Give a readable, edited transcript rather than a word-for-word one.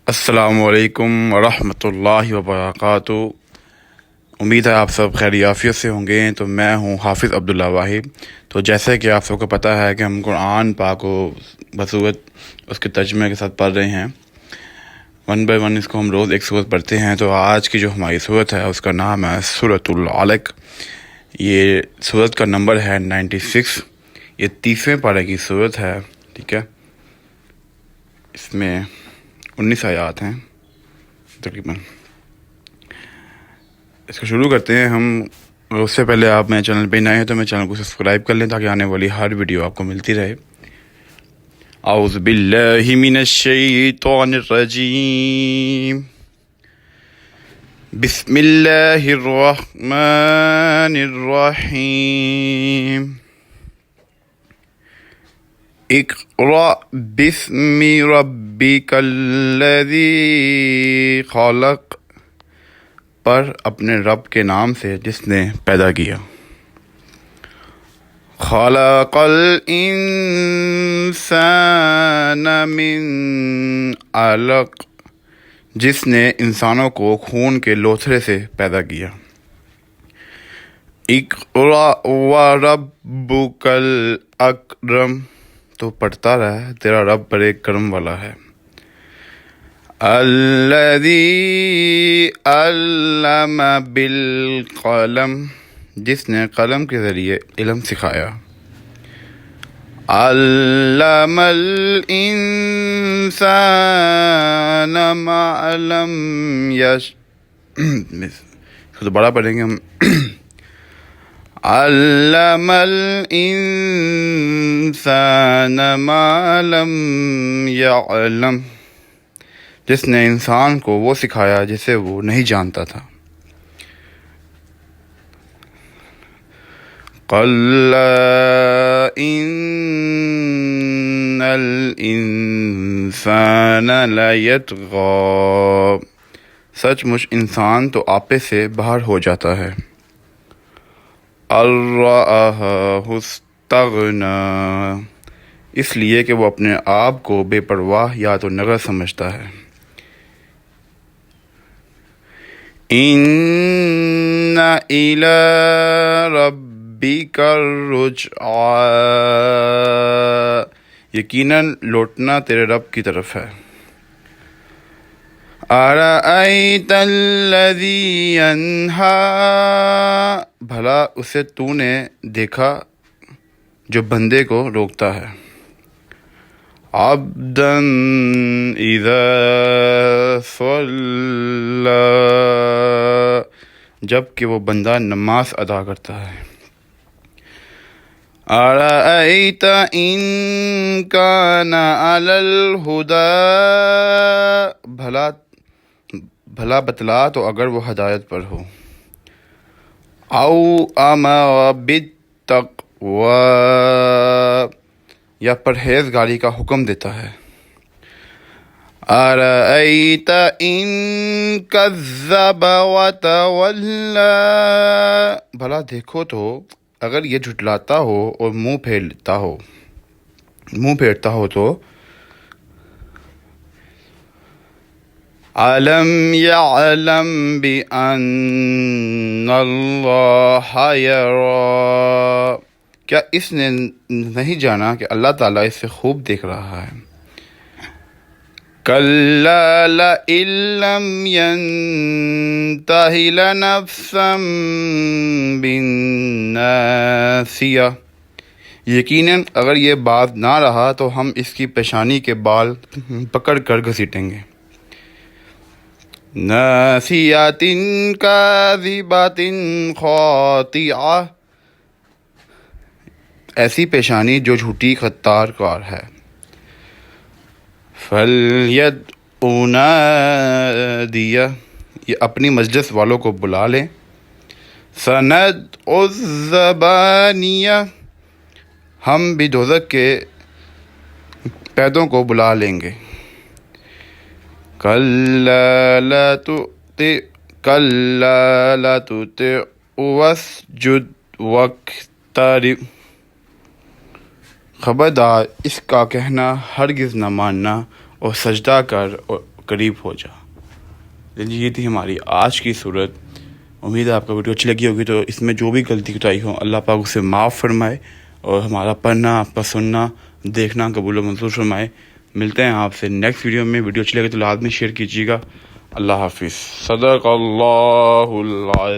السلام علیکم ورحمۃ اللہ وبرکاتہ۔ امید ہے آپ سب خیر عافیت سے ہوں گے۔ تو میں ہوں حافظ عبداللہ واحد۔ تو جیسے کہ آپ سب کو پتہ ہے کہ ہم قرآن پاک کو بصورت اس کے ترجمے کے ساتھ پڑھ رہے ہیں، ون بائی ون اس کو ہم روز ایک صورت پڑھتے ہیں۔ تو آج کی جو ہماری صورت ہے اس کا نام ہے سورۃ العلق۔ یہ صورت کا نمبر ہے 96۔ یہ 30ویں پارے کی صورت ہے، ٹھیک ہے۔ اس میں 19 آیات ہیں تقریباً۔ اس کو شروع کرتے ہیں ہم۔ اس سے پہلے آپ میرے چینل پہ نئے ہیں تو میرے چینل کو سبسکرائب کر لیں تاکہ آنے والی ہر ویڈیو آپ کو ملتی رہے۔ اعوذ باللہ من الشیطان الرجیم، بسم اللہ الرحمن الرحیم۔ اقرأ باسم ربک الذی خلق، پر اپنے رب کے نام سے جس نے پیدا کیا۔ خلق الانسان من علق، جس نے انسانوں کو خون کے لوتھڑے سے پیدا کیا۔ اقرأ وربک الاکرم، تو پڑھتا رہا، تیرا رب بڑے کرم والا ہے۔ الذی علم بالقلم، جس نے قلم کے ذریعے علم سکھایا۔ علم الانسان ما لم اس کو بڑا پڑھیں گے ہم۔ علم الانسان ما لم يعلم، جس نے انسان کو وہ سکھایا جسے وہ نہیں جانتا تھا۔ کَلَّا إِنَّ الْإِنسَانَ لَيَطْغَىٰ، سچ مچ انسان تو آپے سے باہر ہو جاتا ہے۔ اَرَّآهُ اسْتَغْنَىٰ، اس لیے کہ وہ اپنے آپ کو بے پرواہ یا تو نگر سمجھتا ہے۔ اِنَّ إِلَىٰ رَبِّكَ الرُّجْعَىٰ، یقیناً لوٹنا تیرے رب کی طرف ہے۔ أَرَأَيْتَ الَّذِي يَنْهَىٰ، بھلا اسے تو نے دیکھا جو بندے کو روکتا ہے۔ عَبْدًا إِذَا صَلَّىٰ، جب کہ وہ بندہ نماز ادا کرتا ہے۔ أَرَأَيْتَ إِن كَانَ عَلَى الْهُدَىٰ، بھلا بتلا تو اگر وہ ہدایت پر ہو۔ أَوْ أَمَرَ بِالتَّقْوَىٰ، یا پرہیزگاری کا حکم دیتا ہے۔ أَرَأَيْتَ إِن كَذَّبَ وَتَوَلَّىٰ، بھلا دیکھو تو اگر یہ جھٹلاتا ہو اور منہ پھیرتا ہو تو۔ أَلَمْ يَعْلَمْ بِأَنَّ اللَّهَ يَرَىٰ، کیا اس نے نہیں جانا کہ اللہ تعالیٰ اس سے خوب دیکھ رہا ہے۔ كَلَّا لَئِن لَّمْ يَنتَهِ لَنَفْسًا بِالنَّاصِيَةِ، یقیناً اگر یہ باز نہ رہا تو ہم اس کی پیشانی کے بال پکڑ کر گھسیٹیں گے۔ نَاصِيَةٍ كَاذِبَةٍ خَاطِئَةٍ، ایسی پیشانی جو جھوٹی خطار کار ہے۔ فَلْيَدْعُ نَادِيَهُ، یہ اپنی مجلس والوں کو بلا لیں۔ سَنَدْعُ الزَّبَانِيَةَ، ہم بھی دوزخ کے قیدوں کو بلا لیں گے۔ كَلَّا لَا تُطِعْهُ وَاسْجُدْ وَاقْتَرِب، خبردار اس کا کہنا ہرگز نہ ماننا اور سجدہ کر اور قریب ہو جا۔ یہ تھی ہماری آج کی صورت۔ امید ہے آپ کو ویڈیو اچھی لگی ہوگی، تو اس میں جو بھی غلطی کوتاہی ہو اللہ پاک اسے معاف فرمائے اور ہمارا پڑھنا، آپ کا سننا، دیکھنا قبول و منظور فرمائے۔ ملتے ہیں آپ سے نیکسٹ ویڈیو میں۔ ویڈیو اچھی لگے تو لازمی شیئر کیجیے گا۔ اللہ حافظ۔ صدق اللہ